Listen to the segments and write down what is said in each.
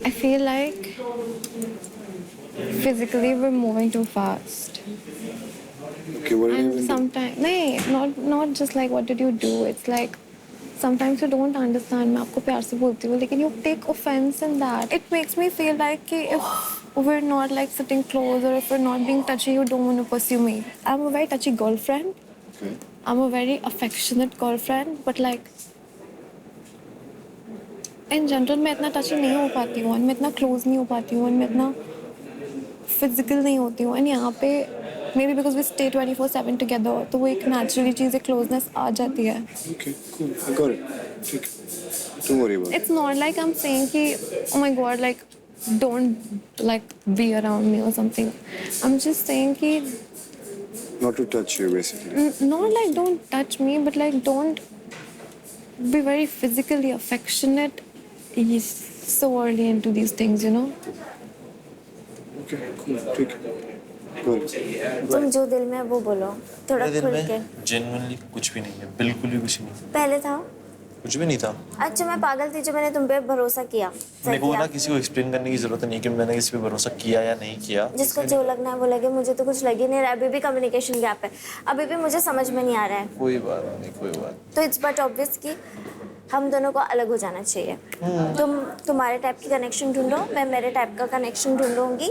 I feel like physically we're moving too fast. Okay, what did you And even do? sometimes, not just like what did you do, it's like sometimes you don't understand. मैं आपको प्यार से बोलती हूँ, लेकिन you take offense in that. It makes me feel like कि if we're not like sitting close or if we're not being touchy, you don't want to pursue me. I'm a very touchy girlfriend. Okay. I'm a very affectionate girlfriend, but like in general मैं इतना touchy नहीं हो पाती हूँ, मैं इतना close नहीं हो पाती हूँ, मैं इतना physical नहीं होती हूँ. And यहाँ पे maybe because we stay 24/7 together, तो वो एक naturally चीज़ एक closeness आ जाती है. Okay, cool. I got it. ठीक है. Don't worry about it. It's not like I'm saying कि oh my god like don't like be around me or something. I'm just saying कि Not to touch you, basically. not like don't touch me, but like don't be very physically affectionate so early into these things, you know. Okay, cool. ठीक है. Got it. तुम जो दिल में है वो बोलो, थोड़ा मेरे दिल खुल में के. जेन्युइनली कुछ भी नहीं है, बिल्कुल भी कुछ नहीं, पहले था. कुछ भी नहीं था. अच्छा मैं पागल थी जो मैंने तुम पे भरोसा किया. मेरे को ना किसी को एक्सप्लेन करने की जरूरत नहीं कि मैंने किसी पे भरोसा किया या नहीं किया. जिसको जो लगना है वो लगे. मुझे तो कुछ लग ही नहीं रहा है. अभी भी कम्युनिकेशन गैप है. अभी भी मुझे समझ में नहीं आ रहा है. कोई बात नहीं, कोई बात. तो इट्स बट ऑब्वियस कि हम दोनों को अलग हो जाना चाहिए. तुम तुम्हारे टाइप की कनेक्शन ढूंढो, मैं मेरे टाइप का कनेक्शन ढूंढूंगी.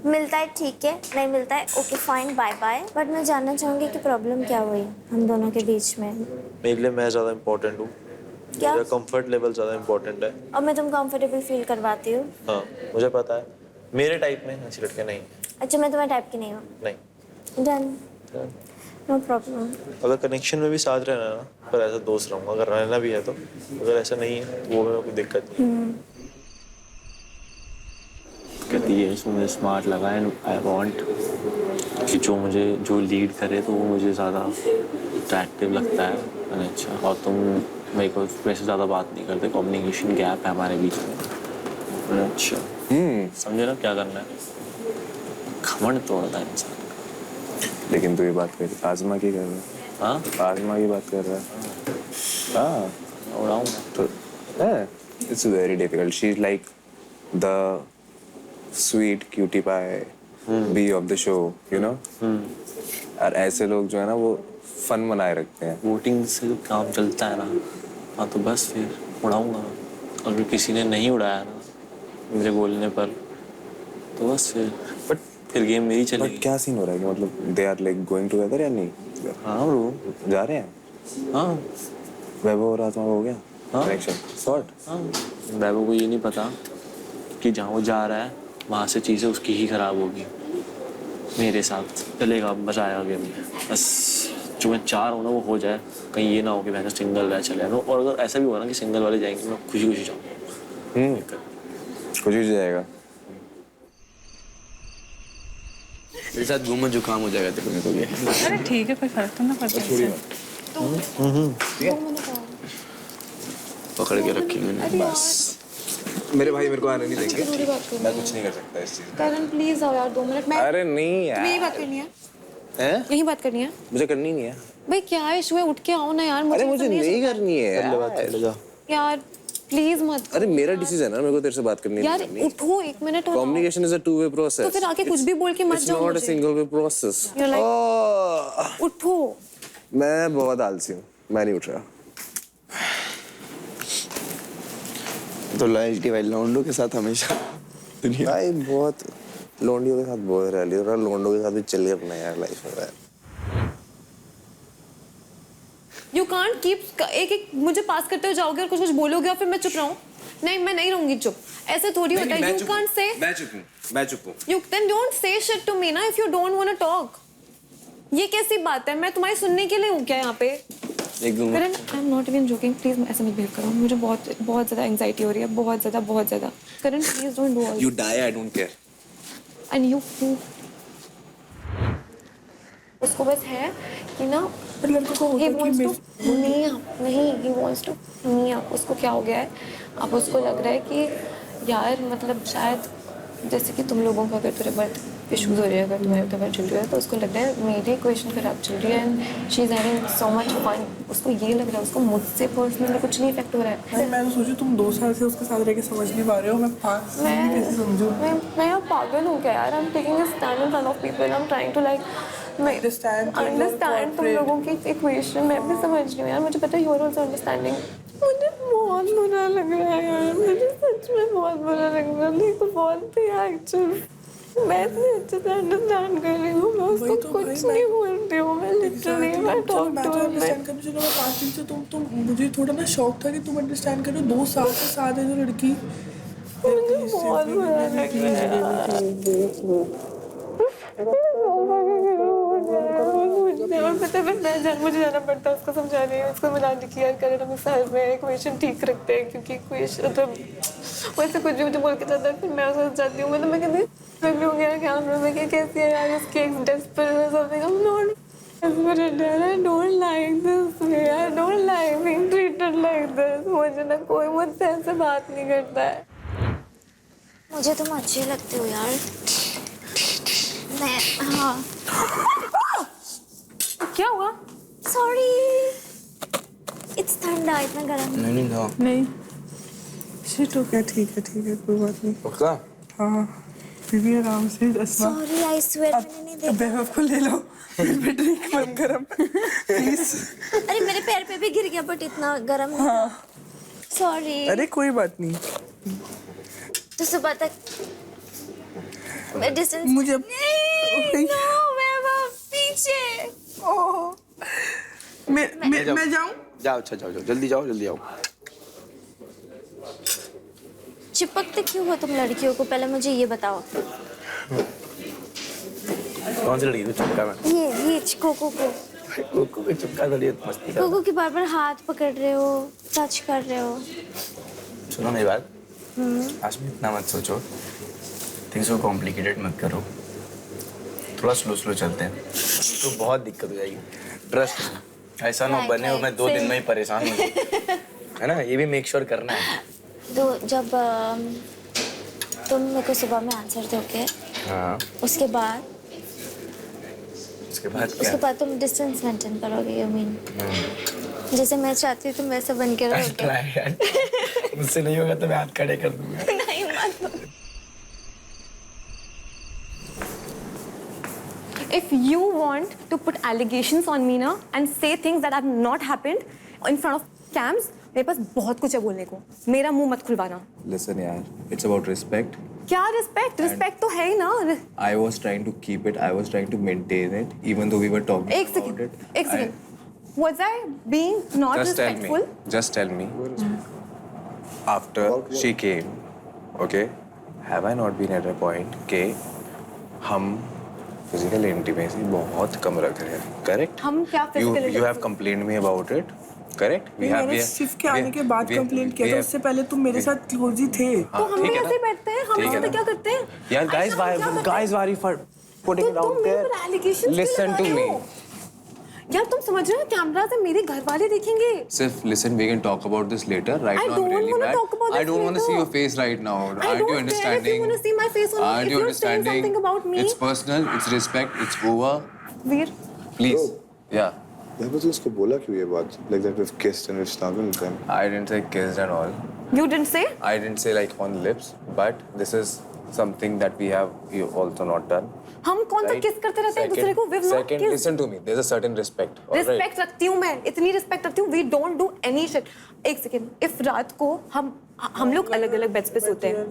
मिलता है ठीक है, नहीं मिलता है okay fine bye bye. But मैं जानना चाहूँगी कि प्रॉब्लम क्या हुई हम दोनों के बीच में. मेरे लिए मैं ज़्यादा इम्पोर्टेंट हूँ. क्या? मेरा कंफर्ट लेवल ज़्यादा इम्पोर्टेंट है. और मैं तुम कंफर्टेबल फील करवाती हूँ. हाँ मुझे पता है. मेरे टाइप में ऐसी लड़के नहीं. अच्छा मैं तुम्हारे टाइप की नहीं हूँ. नहीं. डन. No problem. अगर कनेक्शन में भी साथ रहना है ना, पर ऐसा दोस्त रहूँगा. अगर रहना भी है तो, अगर ऐसा नहीं है तो वो में कोई दिक्कत नहीं. कहती है इसमें मुझे स्मार्ट लगा एंड आई वांट कि जो लीड करे तो वो मुझे ज़्यादा अट्रैक्टिव लगता है. मैंने अच्छा, और तुम मेरे को वैसे ज़्यादा बात नहीं करते, कम्युनिकेशन गैप है हमारे बीच में. मैंने अच्छा समझे ना क्या करना है. घमंड तोड़ता है इंसान. लेकिन तू ये बात कर आज़मा की कर रहा है. हाँ आज़मा की बात कर रहा है. हाँ उड़ाऊंगा तो it's very difficult. She is like the sweet cutie pie be of the show, you know. और ऐसे लोग जो है ना वो फन बनाए रखते हैं. वोटिंग से जो काम चलता है ना, हाँ तो बस फिर उड़ाऊंगा. अगर किसी ने नहीं उड़ाया ना मेरे बोलने पर तो बस फिर गेम मेरी चलेगी. बट क्या सीन हो रहा है कि मतलब they are like going together या नहीं? हाँ ब्रो जा रहे हैं. हाँ. वैभव और आत्मा हो गया कनेक्शन सॉर्ट. हाँ वैभव को ये नहीं पता कि जहाँ वो जा रहा है वहाँ से चीज़ें उसकी ही खराब होगी. मेरे साथ चलेगा, मजा आएगा गेम में. बस जो मैं चाह रहा हूँ ना वो हो जाए. कहीं ये ना हो कि मैं सिंगल रह चले. और अगर ऐसा भी हुआ ना कि सिंगल वाले जाएंगे, मैं खुशी खुशी जाऊँगा. कुछ ही जाएगा. मेरे साथ घूमो जुकाम हो जाएगा तेरे को भी. अरे ठीक है, कोई फर्क तो ना पड़ता है. पकड़ के रखी मैंने बस. मेरे भाई मेरे को आने नहीं देंगे. जरूरी बात करनी मैं कुछ नहीं कर सकता इस चीज. करण प्लीज आओ यार 2 मिनट में. अरे नहीं यार. यही बात करनी है. हैं? यही बात करनी है. मुझे करनी नहीं है. भाई क्या इशू है, उठ के आओ ना यार. अरे मुझे नहीं करनी है यार प्लीज मत. अरे मेरा डिसीजन है ना, मेरे को तेरे से बात करनी है. यार उठो 1 मिनट. और communication is a two way process. तो फिर आके कुछ भी बोल के मत जाओ. It's not a single way process. उठो. मैं बहुत आलसी हूँ, मैं नहीं उठ रहा. तो लॉयल्टी वाली लौंडों के साथ हमेशा दुनिया भाई बहुत लोंडियों के साथ बहुत रह लिया. लोंडों के साथ भी चल गया अपना यार लाइफ में. यू कांट कीप एक मुझे पास करते हुए जाओगे और कुछ बोलोगे और फिर मैं चुप रहूं. नहीं मैं नहीं रहूंगी चुप. ऐसे थोड़ी होता है. You can't say. मैं चुप हूँ. You then don't say shit to me ना if you don't want to talk. ये कैसी बात है? मैं तुम्हारी सुनने के लिए हूँ क्या यहाँ पे? एक दूंगा. Karan I am not even joking. Please ऐसे मत बिहेव करो. मुझे बहुत ज्यादा एंजाइटी हो रही है. बहुत ज्यादा. Karan please don't do all. You die I don't care. And you उसको बस है कि ना लड़कों को he wants to नहीं. उसको क्या हो गया है? अब उसको लग रहा है कि यार मतलब शायद जैसे कि तुम लोगों का अगर तुझे बर्थ इश्यूज हो रही है, अगर तुम्हारे तबियत चल रही है तो उसको लग रहा है मेरी इक्वेशन खराब चल रही है and she is having so much fun. उसको ये लग रहा है उसको मुझसे पर्सनली कुछ नहीं इफेक्ट हो रहा है। भाई मैं तो सोचू तुम 2 साल से उसके साथ रह के समझ नहीं पा रहे हो, मैं 5 साल में कैसे समझूं? मैं यार पागल हूँ क्या यार। I am taking a stand in front of people, I am trying to like understand तुम लोगों की इक्वेशन। मैं भी समझ रही हूँ यार, मुझे पता है यू आर आल्सो अंडरस्टैंडिंग। मुझे बहुत बुरा लग रहा है यार, मुझे सच में बहुत बुरा लग रहा है। देखो बहुत ही एक्चुअल मैं इतने अच्छे से अंडरस्टैंड कर रही हूँ, मैं उसको कुछ नहीं बोल रही हूँ। मैं लिटरली मैं टॉक टू अंडरस्टैंड कर चलो। मैं 5 दिन से तुम मुझे थोड़ा ना शौक था कि तुम अंडरस्टैंड करो। 2 साल से साथ है जो लड़की, मुझे बहुत बुरा लग रहा है यार। और पता है मुझे जाना पड़ता है उसको समझाने, उसको मनाने की यार करें हम साल में इक्वेशन ठीक रखते हैं, क्योंकि इक्वेशन मतलब वैसे कुछ भी मुझे बोल के जाता है फिर मैं उसको जाती हूँ। मतलब मैं कहती लगी हूँ यार कैमरे में कि कैसी है यार इसकी एक desperate or something. I'm not desperate यार, I don't like this way, I don't like being treated like this. मुझे ना कोई मुझसे ऐसे बात नहीं करता है। मुझे तुम अच्छे लगते हो यार। मैं हाँ क्या हुआ? सॉरी इट्स ठंडा, इतना गर्म नहीं दो नहीं शिट हो गया। ठीक है कोई बात नहीं। पक्का? हाँ बीबी आराम से। अस्मा सॉरी आई स्वेयर मैंने नहीं देखा। बेवकूफ को ले लो ड्रिंक गरम गरम प्लीज। अरे मेरे पैर पे भी गिर गया बट इतना गर्म नहीं। हाँ सॉरी। अरे कोई बात नहीं। तो सुबह तक मैं डिस्टेंस मुझे नहीं नो मैं वहाँ पीछे। ओह मैं जाऊँ? जाओ अच्छा जाओ जल्दी जाओ जल्दी आओ। चिपकते क्यों हो तुम लड़कियों को, पहले मुझे ये बताओ। कौन सी लड़की को चिपका मैं? ये कोको को कोको को चिपका थोड़ी मस्ती कर। कोको की बार हाथ पकड़ रहे हो, टच कर रहे हो। सुनो मेरी बात, आज में इतना मत सोचो, थिंग्स को कॉम्प्लिकेटेड मत करो, थोड़ा स्लो चलते हैं तो बहुत दिक्कत हो जाएगी। ट्रस्ट ऐसा ना बने हो मैं 2 दिन में ही परेशान हो जाऊँ, है ना? ये भी मेक श्योर करना है। तो जब तुम मेरे को सुबह में आंसर दोगे, हाँ उसके बाद क्या? तुम डिस्टेंस मेंटेन करोगे। यू मीन जैसे मैं चाहती हूँ तुम वैसे बन के रहोगे। ट्राई यार, मुझसे नहीं होगा तो मैं हाथ खड़े कर दूंगा। नहीं मत। If you want to put allegations on me now and say things that have not happened in front of cams, मेरे पास बहुत कुछ है बोलने को। मेरा मुंह मत खुलवाना। Listen यार, it's about respect. क्या रिस्पेक्ट? रिस्पेक्ट तो है ही ना। I was trying to keep it, I was trying to maintain it, even though we were talking एक about सेकंड, it. एक second. Was I being not respectful? Just tell me. After she came, okay, have I not been at a point के हम physical intimacy बहुत कम रख रहे हैं, correct? हम क्या physical You have complained me about it, correct? मैंने shift के आने के बाद कंप्लेंट किया था, उससे पहले तुम मेरे साथ क्लोज ही थे। तो हम भी ऐसे बैठते हैं, हम ऐसे क्या करते हैं? यार guys, why are you putting it out there? Listen to me. यार तुम समझ रहे हो कैमरा से मेरे घर वाले देखेंगे। Sif, listen, we can talk about this later. Right I now, don't I'm really wanna mad. talk about I this don't want to see later. your face right now. I Aren't you don't care if you understanding? want to see my face or not. Aren't If you you're saying understanding? something about me, It's personal. It's respect. It's over. Veer, Please. Yeah. यहाँ पे तो उसको बोला क्यों ये बात? Like that we've kissed and we've snuggled then. I didn't say kissed and all. you didn't say? I didn't say like on lips. But this is something that we have you also not done. हम कौन सा किस करते रहते हैं एक दूसरे को? We've not Second, kissed. listen to me. There's a certain respect. All right? Respect रखती हूँ मैं, इतनी रिस्पेक्ट रखती हूँ। We don't do any shit. एक सेकंड, इफ रात को हम लोग अलग-अलग बेड्स पे सोते हैं।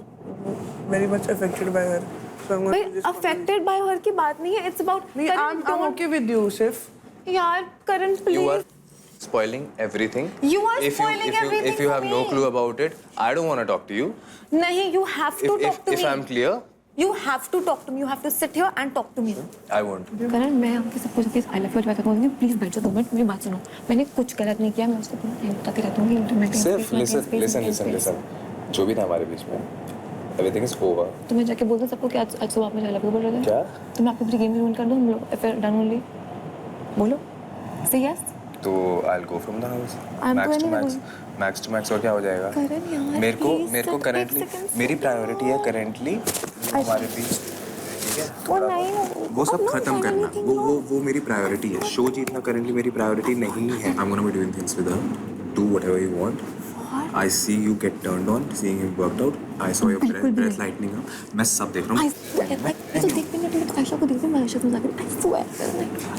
Very much affected by her. So I'm भाई going to just affected by हर की बात नहीं है। It's about I'm okay with you, Sif. यार करण You are please. spoiling everything. You are spoiling everything If you for have no me. clue about it, I don't want to talk to you. नहीं, you have to talk to If me. I'm clear, You have to talk to me. You have to sit here and talk to me. I won't. करण मैं आपके सब कुछ please I love you कहता हूँ। Please बैठ जाओ 2 minute, मेरी बात सुनो। मैंने कुछ गलत नहीं किया, मैं उसको पूरा टाइम बताती रहती हूँ कि Sif, listen. जो भी था हमारे बीच में, everything is over. तो मैं जाके बोल दूँ सबको कि आज सुबह आप मुझे आई लव यू बोल रहे थे। क्या? तो मैं आपको पूरी गेम रूल कर दूँ, हम लोग फिर डन ओनली। बोलो, say yes. तो I'll go from the house. I'm Max to going max. Max to max और क्या हो जाएगा? करण यार, मेरे को please, currently एक second मेरी sit प्रायोरिटी है currently हमारे बीच वो नहीं वो सब खत्म करना, वो मेरी प्रायोरिटी है। शो जीतना करेंटली मेरी प्रायोरिटी नहीं है। I am gonna be doing things with her, do whatever you want. I see you get turned on, seeing him worked out. I saw your breath lightening up. मैं सब देख रहा हूँ। तो देख भी नहीं, आयशा को देखते मैं आयशा को मजाक कर, I swear.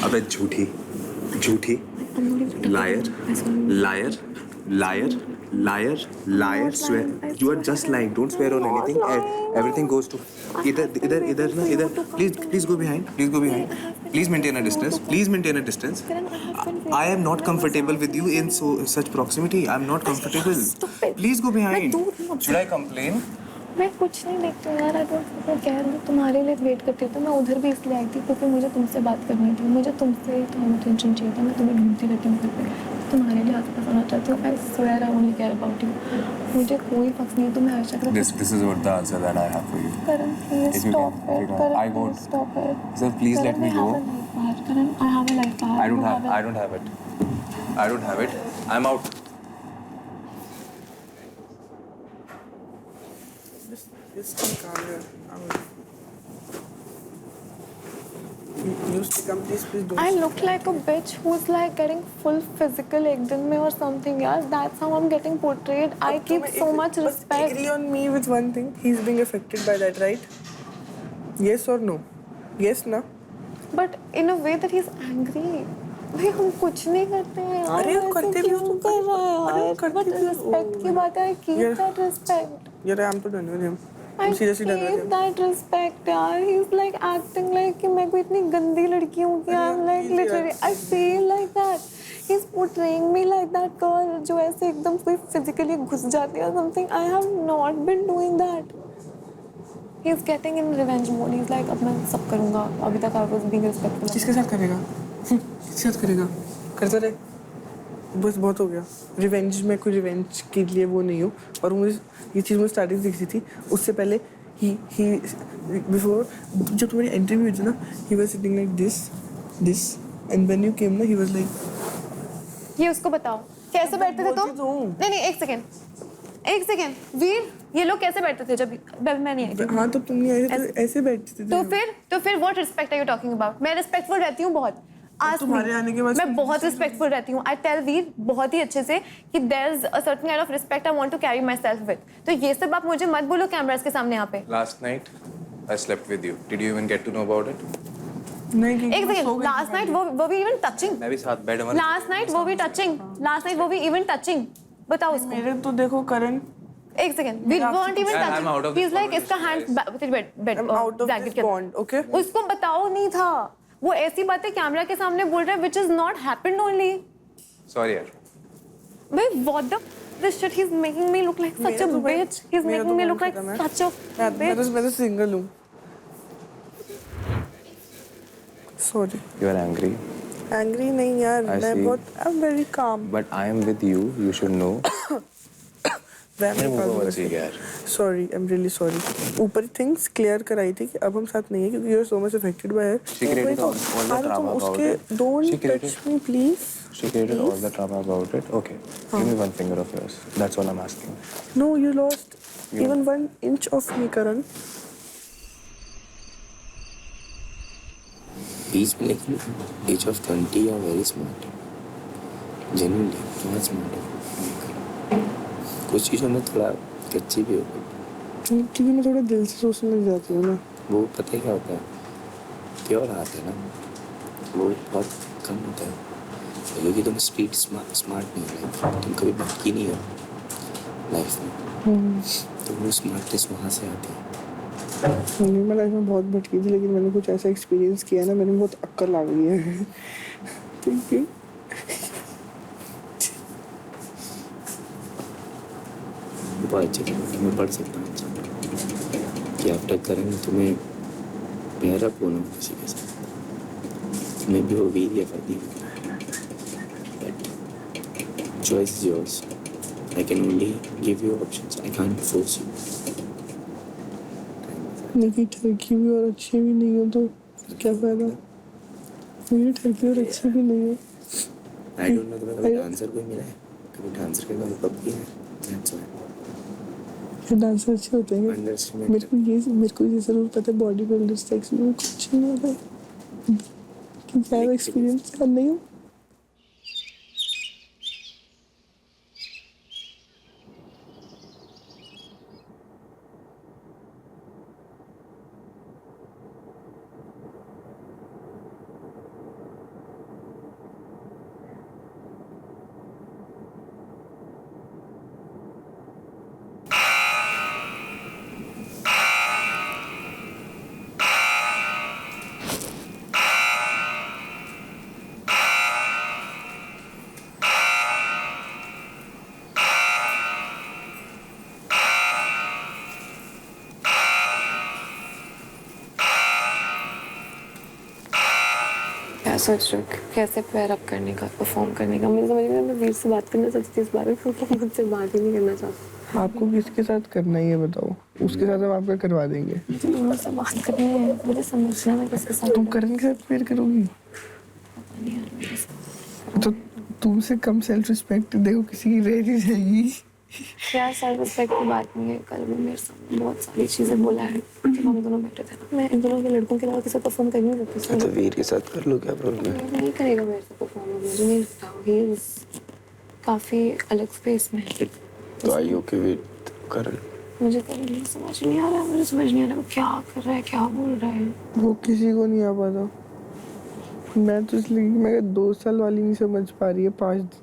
अबे झूठी, झूठी, liar, liar, liar, liar, liar, swear. You are just lying. Don't swear on anything. Everything goes to इधर ना इधर. Please go behind. Please go behind. Please maintain a distance. Please maintain a distance. I am not comfortable with you in such proximity. I am not comfortable. Please go behind. Should I complain? मैं कुछ नहीं देखती हूँ यार, मैं कह रही हूँ तुम्हारे लिए वेट करती थी। मैं उधर भी इसलिए आई थी क्योंकि मुझे तुमसे बात करनी थी, मुझे तुमसे थोड़ा अटेंशन चाहिए था। मैं तुम्हें ढूंढती रहती हूँ घर पे, तुम्हारे लिए आसपास आना चाहती हूँ। I swear I only care about you. मुझे कोई फर्क नहीं है तुम्हें आयशा का। This is what the answer that I have for you. Karan, please If you stop can, it. you can. Karan, I won't. please stop it. Sir, please Karan, let me I go. have a life back. Karan, I have a life back. I don't You have. I don't have it. I don't have it. I'm out. Just calm down. You stick up, please don't. I look like a bitch who's like getting full physical एक दिन में or something. Yeah, that's how I'm getting portrayed. I keep so much But respect. agree on me with one thing. He's being affected by that, right? Yes or no? Yes, na? But in a way that he's angry. भाई हम कुछ नहीं करते हैं यार। अरे ऐसे करते भी हो क्यों तो कर रहा है अरे यार? करते But भी हो। respect की बात है, I keep Yeah. that respect. Yeah, I'm too done with him. I I'm seriously done with keep him. that respect यार. He's like acting like कि मैं कोई इतनी गंदी लड़की हूँ कि I'm like please, literally yeah. I feel like that. He's portraying me like that girl जो ऐसे एकदम कोई physically घुस जाती है or something. I have not been doing that. He's getting in revenge mode. He's like अब मैं सब करूँगा. अभी तक I was being respectful. किसके साथ करेगा? किसके साथ करेगा? करता रहे। बस बहुत हो गया। रिवेंज में कोई रिवेंज के लिए वो नहीं हूँ। और मुझे ये चीज़ मुझे स्टार्टिंग से दिखी थी। उससे पहले ही बिफोर जब तुम्हारी एंट्री हुई थी ना, he was sitting like this and when you came ना he was like ये उसको बताओ कैसे बैठते थे तुम? बोलती तो हूँ। नहीं एक सेकेंड वीर, ये लोग कैसे बैठते थे जब मैं नहीं आई थी? हाँ तो तुम नहीं आई थी तो ऐसे बैठते थे। तो फिर what respect are you talking about? मैं रिस्पेक्टफुल रहती हूँ बहुत। आज तुम्हारे आने के बाद मैं बहुत रिस्पेक्टफुल रहती हूँ। आई टेल वीर बहुत ही अच्छे से कि there is a certain kind of respect I want to carry myself with. तो ये सब आप मुझे मत बोलो कैमरास के सामने यहाँ पे। Last night, I slept with you. Did you even get to know about it? नहीं कि एक सेकेंड, लास्ट नाइट वो भी इवन टचिंग? मैं भी साथ बेड में। लास्ट नाइट वो भी इवन टचिंग? बताओ उसको। मेरे तो देखो करण एक second, we weren't even I'm out touching. of this He's like इसका hand bed I'm out of blanket this के अंदर। bond, okay? उसको बताओ नहीं था, वो ऐसी बातें कैमरा के सामने बोल रहा है which is not happened only. Sorry यार। भाई what the shit, he's making me look like such a bitch. He's making me look like such a bitch. मैं तो सिंगल हूँ। Sorry. You are angry. Angry नहीं यार, I मैं see. बहुत I'm very calm. But I am with you. You should know. मैं यार। Sorry, I'm really sorry. ऊपर things clear कराई थी कि अब हम साथ नहीं हैं क्योंकि you're so much affected by her. She created all the drama about it. Don't She created- touch me, please. She created all the drama about it. Okay. Give me one finger of yours. That's all I'm asking. No, you lost even 1 inch of me, Karan. बीच में लेकिन as of 20 या very smart, genuinely बहुत smart है। कुछ चीज़ों में थोड़ा कच्ची भी हो गई, क्योंकि मैं थोड़ा दिल से सोचने लग जाती हूँ ना। वो पता है क्या होता है, प्योर आर्ट है ना, वो बहुत कम होता है क्योंकि तुम स्मार्ट नहीं हो, लाइफ तुम कभी भटकी नहीं हो लाइफ में, तो वो स्मार्टनेस वहाँ से आती है। मैं लाइफ में बहुत भटकी थी लेकिन मैंने कुछ ऐसा एक्सपीरियंस किया ना, मैंने बहुत अक्कल आ गई है। Thank you. बहुत अच्छे तरीके मैं पढ़ सकता हूँ अच्छा कि आफ्टर करेंगे तुम्हें प्यारा कौन हो किसी के साथ, तुम्हें भी वो वीर या Fardi, but choice is yours. I can only give you options, I can't force you. मेरी ठरकी भी और अच्छी भी नहीं हो तो क्या फायदा? मेरी ठरकी और अच्छी भी नहीं है। आई डोंट नो तुम्हें कभी डांसर कोई मिला है, कभी डांसर के कभी पब किया है, दैट्स व्हाई। डांसर अच्छे होते हैं। मेरे को ये जरूर पता है बॉडी बिल्डर सेक्स में कुछ नहीं होता है कि क्या एक्सपीरियंस कर नहीं हूँ। क्या सोच रहे हो कैसे पैर अप करने का, परफॉर्म करने का? मुझे समझ में मैं वीर से बात करना चाहती थी इस बारे में, फिर वो मुझसे बात ही नहीं करना चाहता। आपको किसके साथ करना है ये बताओ, उसके साथ हम आपका करवा देंगे। तुम मुझसे बात करनी है, मुझे समझना है किसके साथ। तुम करण के साथ पेयर करोगी तो तुमसे कम सेल्फ रिस्पेक्ट देखो किसी की रह नहीं जाएगी। क्या सेल्फ रिस्पेक्ट की बात नहीं है, कल भी मेरे सामने बहुत सारी चीजें बोला है जब हम दोनों बैठे थे ना। मैं इन दोनों के लड़कों के अलावा किसी परफॉर्म कर नहीं सकती। तो वीर के साथ कर लो, क्या प्रॉब्लम है? नहीं करेगा मेरे से परफॉर्म, मुझे नहीं लगता। ही इज काफी अलग स्पेस में है। तो आई ओके विद करण? मुझे तो नहीं समझ नहीं आ रहा है, मुझे समझ नहीं आ रहा वो क्या कर रहा है, क्या बोल रहा है। वो किसी को नहीं आ पाता। मैं तो इसलिए मैं 2 साल वाली नहीं समझ पा रही है, 5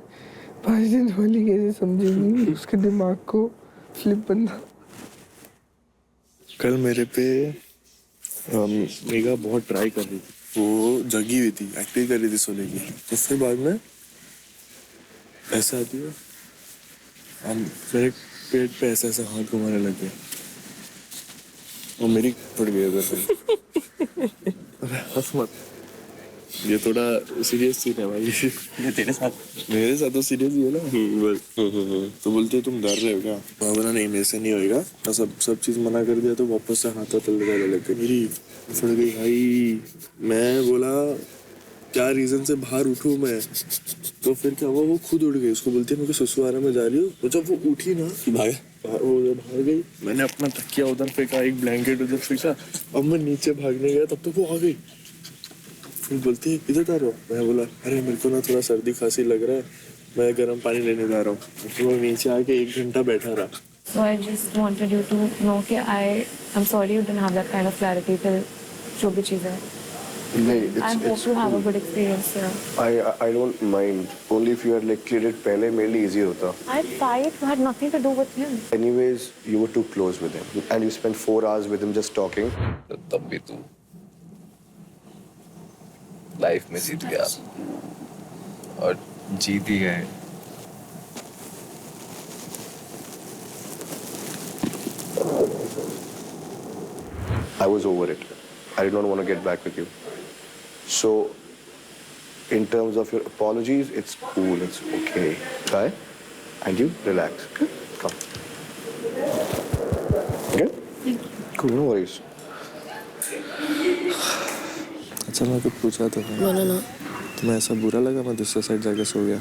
दिन वाली कैसे समझेगी उसके दिमाग को फ्लिप बनना। कल मेरे पे मेगा बहुत ट्राई कर रही थी, वो जगी हुई थी, एक्टिंग कर रही थी सोने की। तो फिर बाद में ऐसा आती है और मेरे पेट पे ऐसा ऐसा हाथ घुमाने लग गया और मेरी फट गई उधर से। अरे हंस मत, ये थोड़ा सीरियस सीन है भाई। ये तेरे साथ? मेरे साथ तो सीरियस ही है ना। तो बोलते हो तुम डर रहे हो क्या? मैं बोला नहीं मेरे से नहीं होएगा। मैं सब चीज मना कर दिया तो वापस से हाथ लगाने लग गए। मेरी फट गई भाई। मैं बोला क्या रीजन से बाहर उठूं मैं? तो फिर क्या हुआ, वो खुद उठ गई। उसको बोलती है मैं ससुराल में जा रही हूँ। तो जब वो उठी ना वो भाग गई। मैंने अपना तकिया उधर फेंका, एक ब्लैंकेट उधर फेंका। अब मैं नीचे भागने गया तब तक वो आ गई। फिर बोलती है किधर जा रहे हो? मैं बोला अरे मेरे को ना थोड़ा सर्दी खांसी लग रहा है, मैं गर्म पानी लेने जा रहा हूँ। तो वो नीचे आके 1 घंटा बैठा रहा। So I just wanted you to know कि I'm sorry you didn't have that kind of clarity till जो भी चीज़ है। नहीं, I hope you have a good experience here. I don't mind. Only if you had like cleared it पहले मेरे लिए easy होता। I fight had nothing to do with him. Anyways, you were too close with him and you spent 4 hours with him just talking. तब भी तू life में जीत गया और जीत ही गए। I was over it. I did not want to get back with you. So, in terms of your apologies, it's cool, it's okay. Try and you relax. Okay? Come. Okay? Cool, no worries. अच्छा मैं कुछ पूछा था बोलो ना। तुम्हें ऐसा बुरा लगा मैं दूसरे साइड जाके सो गया?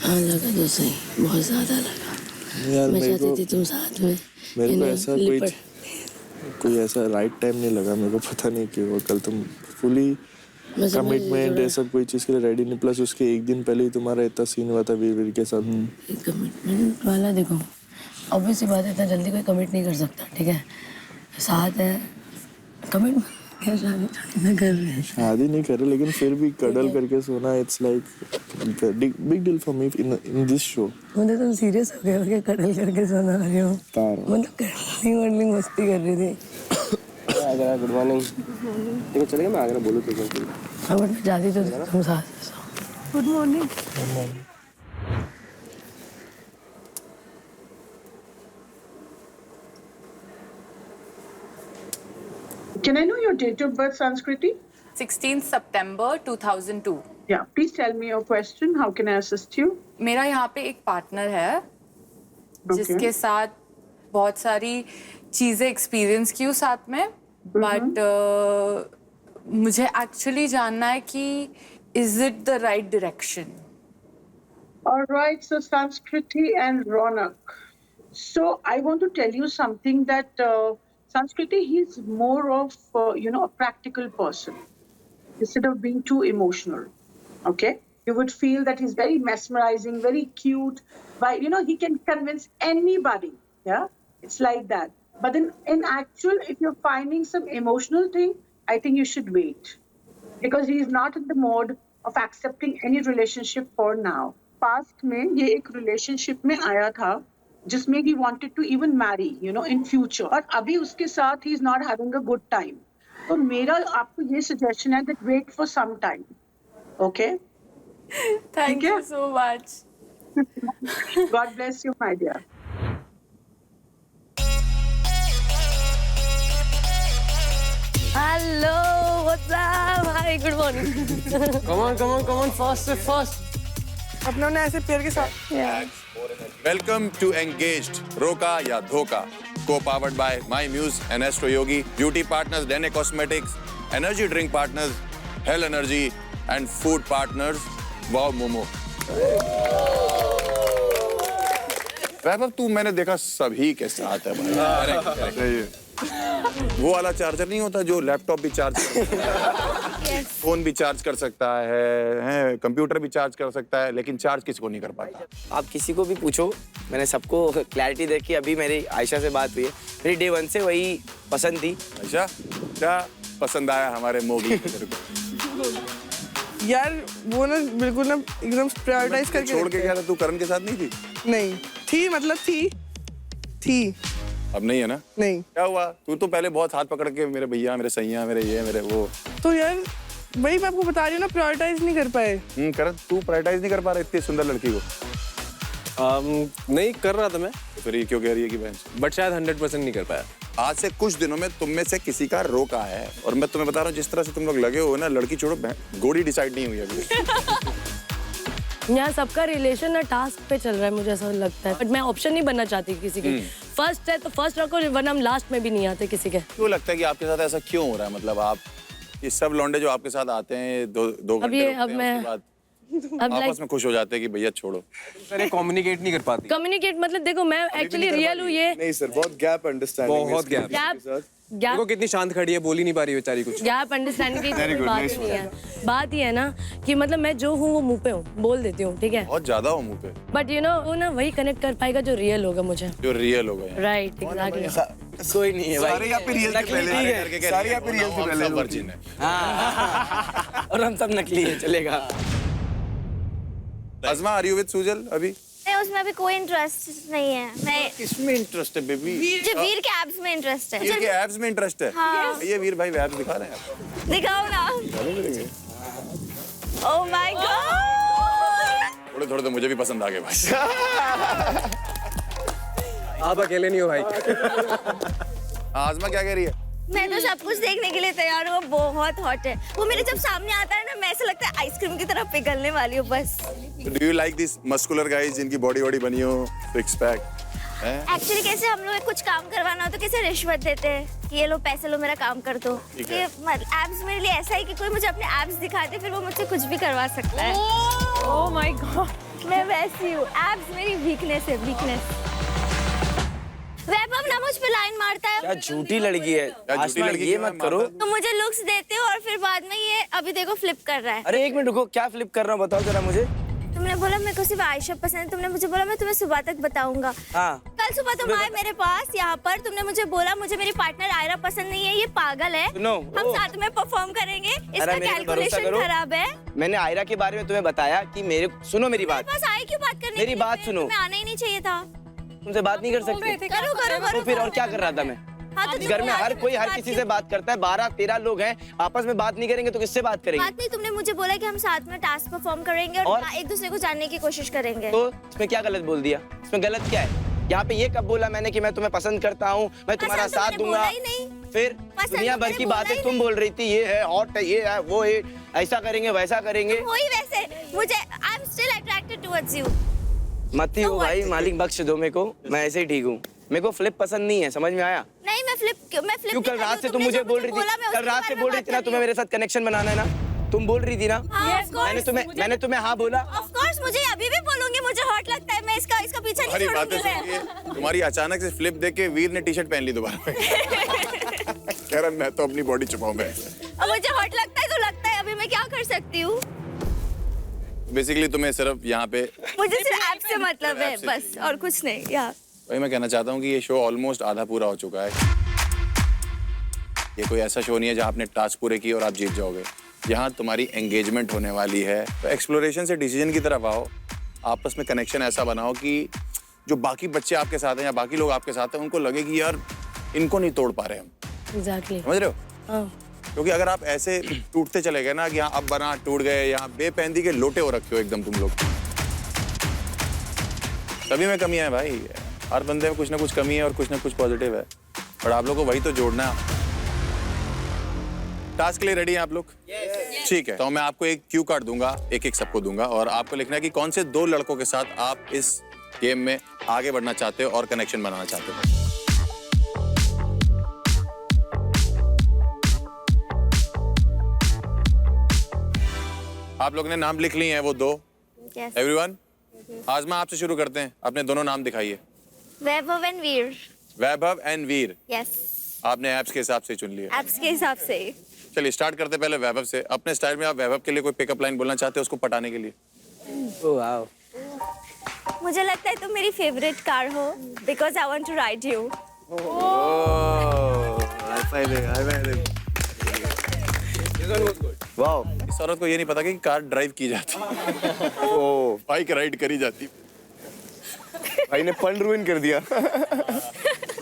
हाँ लगा तो सही, बहुत ज्यादा लगा। यार मैं चाहती थी तुम साथ में। मेरे को ऐसा कोई ऐसा राइट टाइम नहीं लगा। मेरे को पता नहीं क्यों कल तुम फुली कमिटमेंट ये सब कोई चीज़ के लिए रेडी नहीं। प्लस उसके 1 दिन पहले ही तुम्हारा इतना सीन हुआ था वीर के साथ। कमिटमेंट वाला देखो, ऑब्वियस सी बात है, इतना जल्दी कोई कमिट नहीं कर सकता, ठीक है? साथ है कमिटमेंट क्या, शादी ना कर रहे हैं। शादी नहीं कर रहे लेकिन फिर भी कडल करके सोना it's like big deal for me in this show. मतलब तुम सीरियस हो गए हो क्या? कडल करके सोना रहे हो? मतलब कडलिंग मस्ती कर रही थी। Good morning. देखो चलेगा, मैं आगरा बोलूँ तो हाँ बट मैं जाती तो तुम साथ। Good morning. Can I know your date of birth, Sanskriti? 16th September 2002. Yeah, please tell me your question. How can I assist you? मेरा यहाँ पे एक पार्टनर है जिसके साथ बहुत सारी चीज़ें एक्सपीरियंस की हूँ साथ में, बट मुझे एक्चुअली जानना है कि is it the right direction? All right, so Sanskriti and Ronak, So I want to tell you something that Sanskriti, he's more of a practical person instead of being too emotional. Okay, you would feel that he's very mesmerizing, very cute. He can convince anybody. Yeah, it's like that. But then, in actual, if you're finding some emotional thing, I think you should wait, because he is not in the mode of accepting any relationship for now. Past में ये एक relationship में आया था, जिसमें he wanted to even marry, in future. और अभी उसके साथ he is not having a good time. तो मेरा आपको ये suggestion है that wait for some time. Okay? Thank you so much. God bless you, my dear. Hello, what's up? Hi, good morning. come on, fast. अपनों ने ऐसे पैर के साथ. Welcome to Engaged, रोका या धोखा, co-powered by My Muse and Astro Yogi, beauty partners Dene Cosmetics, energy drink partners Hell Energy, and food partners Wow Momo. वैभव, तू मैंने देखा सभी के साथ है भाई. वो वाला चार्जर नहीं होता जो लैपटॉप भी चार्ज कर फोन भी चार्ज कर सकता है, कंप्यूटर भी चार्ज कर सकता है, लेकिन चार्ज किसी को नहीं कर पाता. आप किसी को भी पूछो, मैंने सबको क्लैरिटी देखी. अभी मेरी आयशा से बात हुई है, मेरी डे 1 से वही पसंद थी. अच्छा, क्या पसंद आया हमारे मोगी तेरे को? यार वो ना बिल्कुल ना एकदम प्रायोरिटाइज करके छोड़ के गया था. तू करण के साथ नहीं थी? नहीं थी, मतलब थी. अब नहीं है ना? नहीं. क्या हुआ? तू तो पहले बहुत हाथ पकड़ के मेरे भैया, मेरे सैया, मेरे ये, मेरे वो. तो यार वही मैं आपको बता रही हूँ ना, प्रायोरिटाइज नहीं कर पाए. करण, तू प्रायोरिटाइज नहीं कर पा रहा इतनी सुंदर लड़की को? नहीं कर रहा था मैं. तो फिर ये क्यों कह रही है कि बहन? बट शायद 100% नहीं कर पाया. आज से कुछ दिनों में तुम में से किसी का रोका है, और मैं तुम्हें बता रहा हूँ जिस तरह से तुम लोग लगे हो ना, लड़की छोड़ो, गोड़ी डिसाइड नहीं हुई अभी. यहाँ सबका रिलेशन ना टास्क पे चल रहा है, मुझे ऐसा लगता है. बट मैं ऑप्शन नहीं बनना चाहती किसी की. फर्स्ट है तो फर्स्ट रखो, वरना हम लास्ट में भी नहीं आते किसी के. क्यों लगता है कि आपके साथ ऐसा क्यों हो रहा है? मतलब आप ये सब लौंडे जो आपके साथ आते हैं, दो घंटे आपस में खुश हो जाते हैं कि भैया छोड़ो. सर, कम्युनिकेट नहीं कर पाती. कम्युनिकेट मतलब देखो, मैं एक्चुअली रियल हूँ ये. नहीं सर, बहुत गैप अंडरस्टैंडिंग. बहुत गैप. देखो कितनी शांत खड़ी है, बोल ही नहीं पा रही बेचारी कुछ. गैप अंडरस्टैंडिंग की कोई बात नहीं है. बात ये है ना कि मतलब मैं जो हूँ वो मुंह पे हूँ, बोल देती हूँ, ठीक है. बहुत ज्यादा हूँ मुंह पे. बट वो ना वही कनेक्ट कर पाएगा जो रियल होगा मुझे. जो रियल होगा. Right, exactly. कोई नहीं है भाई. सारे यहाँ पे रियल से पहले. सारे यहाँ पे रियल से पहले वर्जिन है. और हम सब नकली है, चलेगा. Azma, are you with Sujal अभी? नहीं, उसमें अभी कोई इंटरेस्ट नहीं है. मैं किसमें इंटरेस्ट है बेबी? मुझे वीर के एब्स में इंटरेस्ट है. वीर के एब्स में इंटरेस्ट है? हाँ. ये वीर भाई एब्स दिखा रहे हैं. दिखाओ ना. Oh my God. थोड़े तो मुझे भी पसंद आ गए भाई. आप अकेले नहीं हो भाई. आज़मा क्या कह रही है? मैं तो सब कुछ देखने के लिए तैयार हूँ. बहुत हॉट है वो. मेरे जब सामने आता है ना, मैं ऐसा लगता है आइसक्रीम की तरह पिघलने वाली हूँ बस. Do you like these muscular guys जिनकी बॉडी बनी हो, सिक्स पैक? एक्चुअली कैसे हम लोग कुछ काम करवाना हो तो कैसे रिश्वत देते हैं कि ये लो पैसे लो, मेरा काम कर दो. ये एब्स मेरे लिए ऐसा है कि कोई मुझे अपने एब्स दिखा दे, फिर वो मुझसे कुछ भी करवा सकता है. ओह माय गॉड, मैं वैसी हूँ. एब्स मेरी वीकनेस है, वीकनेस. वैभव ना मुझ पे लाइन मारता है. क्या झूठी लड़की है. आसमा, ये मत करो. तुम मुझे लुक्स देते हो और फिर बाद में ये अभी देखो फ्लिप कर रहा है. अरे एक मिनट रुको, क्या फ्लिप कर रहा हूँ बताओ जरा मुझे. तुमने बोला मेरे को सिर्फ आयशा पसंद है. तुमने मुझे बोला मैं तुम्हें सुबह तक बताऊंगा. हाँ. कल सुबह तुम आए मेरे पास यहाँ पर. तुमने मुझे बोला मुझे मेरी पार्टनर आयरा पसंद नहीं है, ये पागल है. हम साथ में परफॉर्म करेंगे. इसका कैलकुलेशन खराब है. मैंने आयरा के बारे में तुम्हें बताया कि मेरे सुनो मेरी बात. बस आए क्यों बात करने? मेरी बात सुनो. मैं आना ही नहीं चाहिए था. तुमसे बात नहीं कर सकते? करो करो करो. तो फिर और क्या कर रहा था मैं? इस घर में हर कोई हर किसी से बात करता है. 12-13 लोग हैं, आपस में बात नहीं करेंगे तो किससे बात करेंगे? बात नहीं. तुमने मुझे बोला कि हम साथ में टास्क परफॉर्म करेंगे और एक दूसरे को जानने की कोशिश करेंगे. तो इसमें क्या गलत बोल दिया? इसमें गलत क्या है? यहाँ पे ये कब बोला मैंने कि मैं तुम्हें पसंद करता हूँ, मैं तुम्हारा साथ दूंगा? फिर दुनिया भर की बातें तुम बोल रही थी. ये है हॉट है, ये है वो है, ऐसा करेंगे वैसा करेंगे. वही वैसे मुझे I am still attracted towards you. मत ही हो भाई, मालिक बख्श दो मेरे को. मैं ऐसे ही ठीक हूँ. मेरे को फ्लिप पसंद नहीं है, समझ में आया? नहीं, मैं फ्लिप क्यों? कल रात से तुम मुझे बोल रही थी, कल रात से बोल रही थी ना तुम्हें मेरे साथ कनेक्शन बनाना है ना. तुम बोल रही थी ना. मैंने तुम्हें हाँ बोला. कोर्स मुझे अभी भी बोलूंगी मुझे हॉट लगता है, मैं इसका पीछा नहीं हमारी बातें छोड़ूंगी सुनिए, तुम्हारी अचानक से फ्लिप देख के वीर ने टी शर्ट पहन ली दोबारा में। कह रहा मैं तो अपनी बॉडी छुपाऊं मैं। अब मुझे हॉट लगता है तो लगता है, अभी मैं क्या कर सकती हूँ। बेसिकली तुम्हें सिर्फ यहाँ पे मुझे सिर्फ ऐप से मतलब है बस, और कुछ नहीं यार। वही मैं कहना चाहता हूँ कि ये शो ऑलमोस्ट आधा पूरा हो चुका है। ये कोई ऐसा शो नहीं है जहाँ आपने टास्क पूरे किए और आप जीत जाओगे। यहाँ तुम्हारी एंगेजमेंट होने वाली है, तो एक्सप्लोरेशन से डिसीजन की तरफ आओ, आपस में कनेक्शन ऐसा बनाओ कि जो बाकी बच्चे आपके साथ हैं या बाकी लोग आपके साथ हैं उनको लगे कि यार इनको नहीं तोड़ पा रहे हम। एग्जैक्टली समझ रहे हो? हाँ। क्योंकि अगर आप ऐसे टूटते चले गए ना कि यहाँ अब बना टूट गए, यहाँ बेपैंदी के लोटे हो रखे हो एकदम तुम लोग। सभी में कमियां है भाई, हर बंदे में कुछ ना कुछ कमी है और कुछ ना कुछ पॉजिटिव है, पर आप लोग को वही तो जोड़ना है। टास्क के लिए रेडी हैं आप लोग? ठीक है, तो मैं आपको एक क्यू कार्ड दूंगा, एक सबको दूंगा, और आपको लिखना है कि कौन से 2 लड़कों के साथ आप इस गेम में आगे बढ़ना चाहते हो और कनेक्शन बनाना चाहते हो। आप लोग ने नाम लिख लिए हैं वो 2? Yes. एवरीवन, आजमा आपसे शुरू करते हैं, अपने दोनों नाम दिखाइए। Vaibhav and Veer. Vaibhav and Veer. Yes. आपने एप्स के हिसाब से चुन लिया। एप्स के हिसाब से। चलिए स्टार्ट करते पहले वैभव से। अपने स्टाइल में आप वैभव के लिए कोई पिकअप लाइन बोलना चाहते हो उसको पटाने के लिए? Oh wow. मुझे लगता है तुम मेरी फेवरेट कार हो, because I want to ride you. Wow, इस औरत को ये नहीं पता कि कार ड्राइव की जाती। ओह, बाइक राइड करी जाती। भाई ने फन रूइन कर दिया।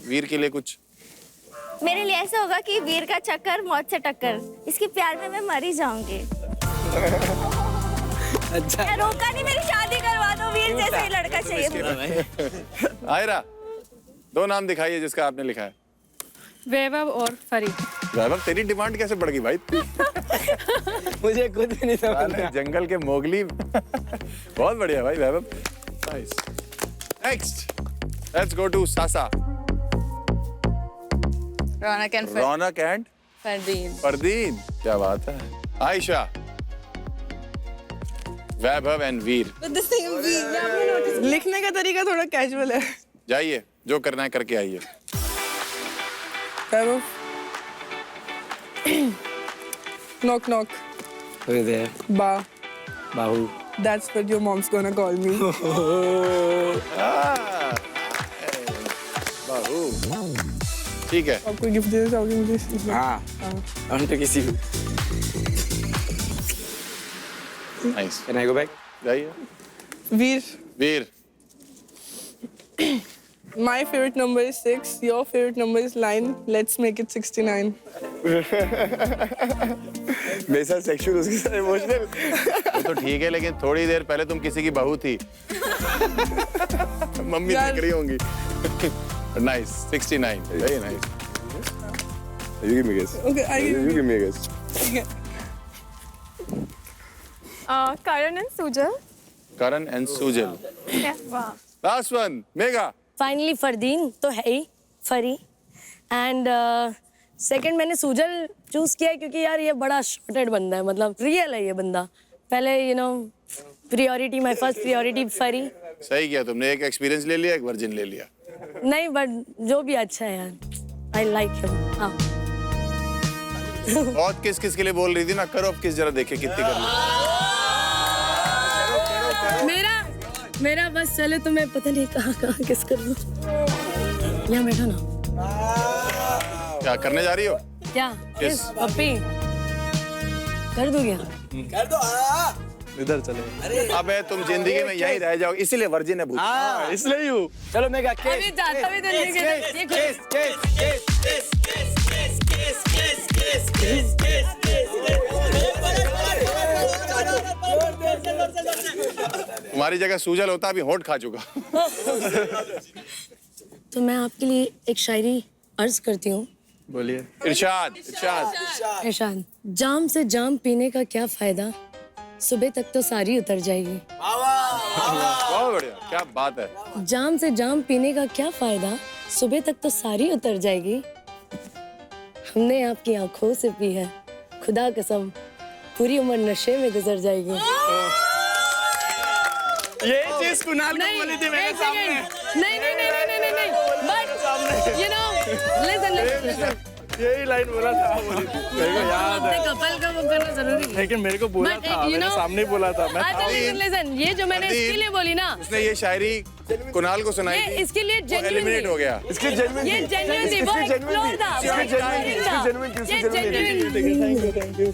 वीर के लिए कुछ? मेरे लिए ऐसा होगा कि वीर का चक्कर मौत से टक्कर, इसके प्यार में मैं मर ही जाऊंगी। अच्छा, क्या रोका नहीं, मेरी शादी करवा दो, वीर जैसा ही लड़का चाहिए मुझे। आयरा, 2 नाम दिखाइए जिसका आपने लिखा है। वैभव और फरीद। वैभव, तेरी डिमांड कैसे बढ़ गई भाई? मुझे खुद भी नहीं समझ में। जंगल के मोगली। बहुत बढ़िया भाई Vaibhav. Nice. Next, let's go to Sasa. Raunak and Fardeen. Fardeen, क्या बात है। आयशा। वैभव एंड वीर। लिखने का तरीका थोड़ा कैजुअल है। जाइए, जो करना है करके आइए। वैभव। knock knock. Who is there? Ba. Bahu. That's what your mom's gonna call me. बाहू। ठीक है। आप कोई गिफ्ट देना चाहोगे मुझे? हाँ। On to किसी को। Nice. Can I go back? जाइए। वीर। वीर। My favorite number is 6. Your favorite number is 9. Let's make it 69. मेरे साथ सेक्सुअल, उसके साथ इमोशनल। वो तो ठीक है, लेकिन थोड़ी देर पहले तुम किसी की बहू थी। मम्मी देख रही होंगी। Nice, 69, very nice. You give me a guess. Okay, You give me a guess. ठीक है। Karan and Sujal. Karan and Sujal. Yeah. Wow. Last one, Megha. Finally Fardeen तो है ही, फरी। एंड सेकंड मैंने सूजल चूज किया क्योंकि यार ये बड़ा शॉर्टेड बंदा है, मतलब रियल है ये बंदा। पहले प्रियोरिटी, माय फर्स्ट प्रियोरिटी फरी। सही किया तुमने, एक एक्सपीरियंस ले लिया, एक वर्जिन ले लिया। नहीं बट जो भी अच्छा है यार, आई लाइक हिम। हाँ। बहुत किस के लिए बोल रही थी ना, करो अब किस, जरा देखे कितनी कर ली। मेरा बस चले तो मैं पता नहीं कहाँ किस कर लूं। यहाँ बैठो ना। क्या करने जा रही हो? क्या? किस? पप्पी कर दो क्या? कर दो। इधर चले। अबे तुम जिंदगी में यहीं रह जाओ, इसीलिए वर्जिन है। इसलिए हूँ। चलो मैं क्या केस? अभी जाता भी तो नहीं तुम्हारी जगह सूजल होता, अभी होंठ खा चुका। तो मैं आपके लिए एक शायरी अर्ज करती हूँ। बोलिए। इरशाद। इरशाद। जाम से जाम पीने का क्या फायदा, सुबह तक तो सारी उतर जाएगी। बहुत बढ़िया, क्या बात है। जाम से जाम पीने का क्या फायदा, सुबह तक तो सारी उतर जाएगी। हमने आपकी आंखों से पी है, खुदा कसम पूरी उम्र नशे में गुजर जाएगी। ये चीज कुणाल को बोली थी मेरे सामने। नहीं बट यू नो लिसन यही लाइन बोला था, बोली थी मेरे को याद है। कपल का वो करना जरूरी है, लेकिन मेरे को बोला But, था, you मेरे know- सामने बोला था मैं। अच्छा लिसन ये जो मैंने इसके लिए बोली ना, उसने ये शायरी कुणाल को सुनाई ये थी, इसके लिए वो एलिमिनेट हो गया। इसकी जेन्युइन ये जेन्युइन थी, वो एक्सप्लोर था, ये genuine thank you.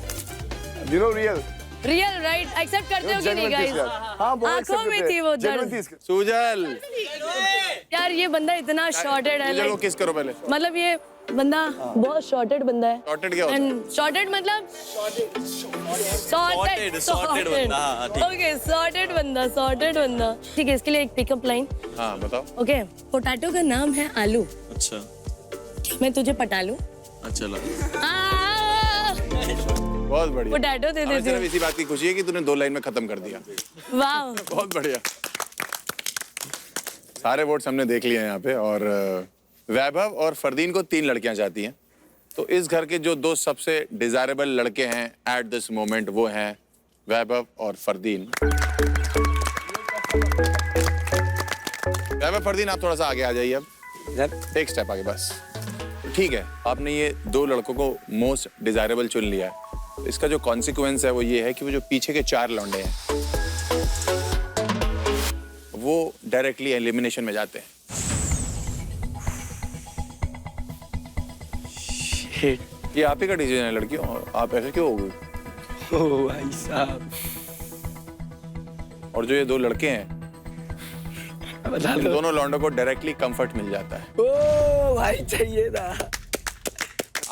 You know real? Real right accept करते हो कि नहीं गाइस? हाँ, बहुत आंखों में थी वो दर्द। सुजल, यार ये बंदा इतना शॉर्टेड है, सुजल को like, किस करो पहले। मतलब ये बंदा बहुत शॉर्टेड बंदा है। Shorted क्या होता है? एंड शॉर्टेड मतलब Sorted बंदा, हाँ, ठीक। ओके सॉर्टेड बंदा ठीक है। इसके लिए एक पिकअप लाइन। हाँ बताओ। ओके पोटैटो का नाम है आलू, अच्छा मैं तुझे पटा लूं? अच्छा बहुत बढ़िया। पोटैटो दे हमें देती सिर्फ हूँ। इसी बात की खुशी है कि तूने 2 लाइन में खत्म कर दिया। वाह बहुत बढ़िया। सारे वोट्स हमने देख लिए हैं यहाँ पे और वैभव और फरदीन को 3 लड़कियां चाहती हैं। तो इस घर के जो 2 सबसे डिजायरेबल लड़के हैं एट दिस मोमेंट वो हैं वैभव और फरदीन। वैभव फरदीन आप थोड़ा सा आगे आ जाइए अब, एक स्टेप आगे बस। ठीक है, आपने ये 2 लड़कों को मोस्ट डिजायरेबल चुन लिया है। इसका जो कॉन्सिक्वेंस है वो ये है कि वो जो पीछे के 4 लौंडे हैं वो डायरेक्टली एलिमिनेशन में जाते हैं। ये आप ही का डिसीजन है लड़कियों, आप ऐसे क्यों हो गए? ओ भाई साहब। और जो ये 2 लड़के हैं इन दोनों लौंडों को डायरेक्टली कंफर्ट मिल जाता है। ओ भाई चाहिए था।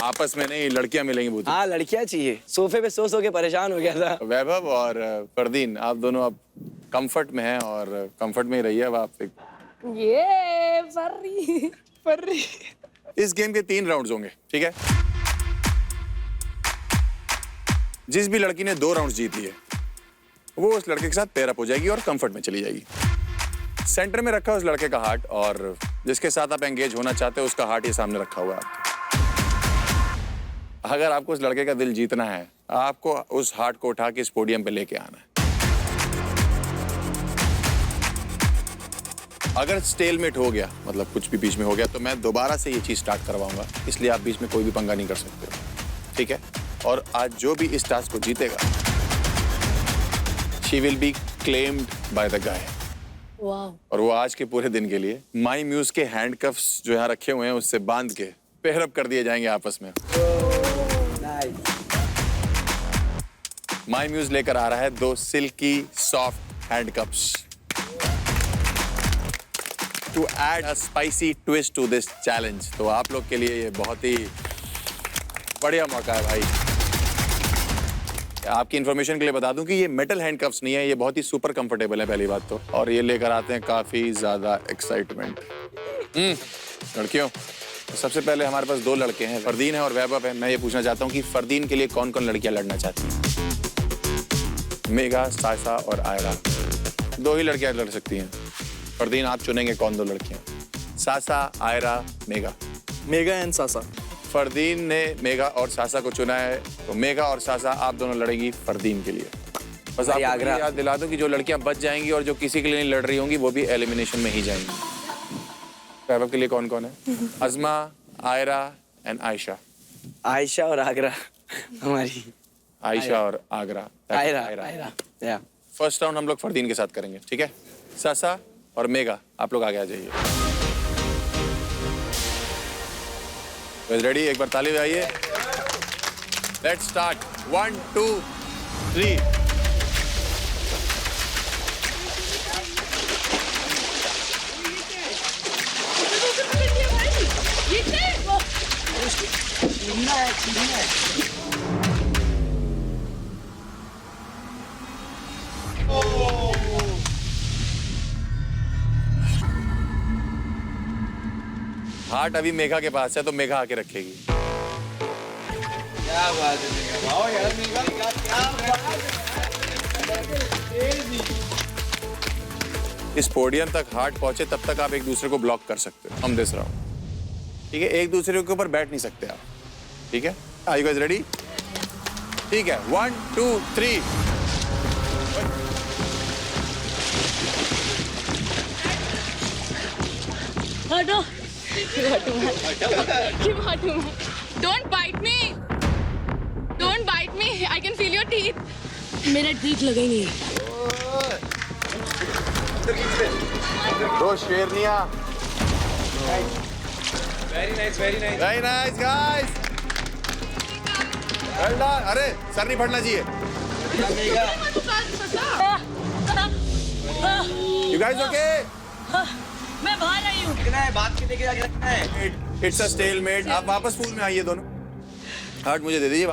आपस में नहीं, लड़कियां मिलेंगी बहुत। हाँ लड़कियां चाहिए, सोफे पे सो के परेशान हो गया था। वैभव और फरदीन आप दोनों अब कंफर्ट में हैं और कंफर्ट में ही रहिए। अब आप ये फर्री इस गेम के 3 राउंड्स होंगे, ठीक है? जिस भी लड़की ने 2 राउंड्स जीत लिए वो उस लड़के के साथ पेयर अप हो जाएगी और कंफर्ट में चली जाएगी। सेंटर में रखा है उस लड़के का हार्ट और जिसके साथ आप एंगेज होना चाहते हो उसका हार्ट ये सामने रखा हुआ है। अगर आपको उस लड़के का दिल जीतना है आपको उस हार्ट को उठा के इस पोडियम पे लेके आना है। अगर स्टेलमेट हो गया, मतलब कुछ भी बीच में हो गया, तो मैं दोबारा से ये चीज स्टार्ट करवाऊंगा, इसलिए आप बीच में कोई भी पंगा नहीं कर सकते, ठीक है? और आज जो भी इस टास्क को जीतेगा she will be claimed by the guy. और वो आज के पूरे दिन के लिए माई म्यूज के हैंडकफ्स जो यहाँ रखे हुए हैं उससे बांध के पेयर अप कर दिए जाएंगे आपस में। माई म्यूज लेकर आ रहा है 2 silky soft handcuffs to add a spicy twist to this challenge. तो आप लोग के लिए ये बहुत ही बढ़िया मौका है भाई। आपकी इंफॉर्मेशन के लिए बता दूं कि ये मेटल हैंडकफ्स नहीं है, ये बहुत ही सुपर कंफर्टेबल है पहली बात तो, और ये लेकर आते हैं काफी ज्यादा एक्साइटमेंट। लड़कियों तो सबसे पहले हमारे पास 2 लड़के हैं, फरदीन है और वैभव है। मैं ये पूछना चाहता हूँ कि फरदीन के लिए कौन कौन लड़कियां लड़ना चाहती हैं? मेघा, सासा और आयरा, 2 ही लड़कियां लड़ सकती हैं। फरदीन आप चुनेंगे कौन 2 लड़कियां? सासा, आयरा, मेघा। मेघा एंड सासा। फरदीन ने मेघा और सासा को चुना है, तो मेघा और सासा आप दोनों लड़ेंगी फरदीन के लिए। बस आपको याद दिला दूं कि जो लड़कियां बच जाएंगी और जो किसी के लिए नहीं लड़ रही होंगी वो भी एलिमिनेशन में ही जाएंगी। वैभव के लिए कौन कौन है? अज़मा, आयरा एंड आयशा। आयशा और आगरा हमारी। आयशा और आगरा। आयरा। फर्स्ट राउंड हम लोग फरदीन के साथ करेंगे, ठीक है? सासा और मेघा आप लोग आगे आ जाइए। रेडी? एक बार ताली बजाइए। Let's start. 1 2 3। हार्ट अभी मेघा के पास है तो मेघा आके रखेगी। क्या बात है मेघा, वाओ यार मेघा, क्या बात है। इस पोडियम तक हार्ट पहुंचे तब तक आप एक दूसरे को ब्लॉक कर सकते हो। हम दिस राउंड, ठीक है? एक दूसरे के ऊपर बैठ नहीं सकते आप, ठीक है? Are you guys ready? ठीक है, 1 2 3। हटो Don't bite me. Don't bite me. I can feel your teeth. मेरे टीथ लगे नहीं दो शेरनिया very nice very nice guys well done अरे सर नहीं फटना चाहिए यू गाइस ओके मैं बाहर आई हूँ बात की देखिए रखना है इट्स अ स्टेलमेट आप वापस पूल में आइए दोनों हार्ट मुझे दे दीजिए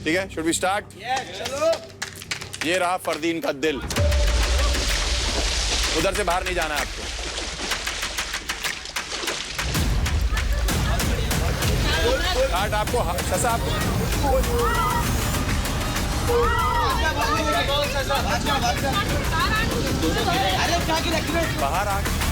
ठीक है शुड वी स्टार्ट चलो ये रहा फरदीन का दिल उधर से बाहर नहीं जाना है आपको हार्ट आपको ससा आपको बाहर आ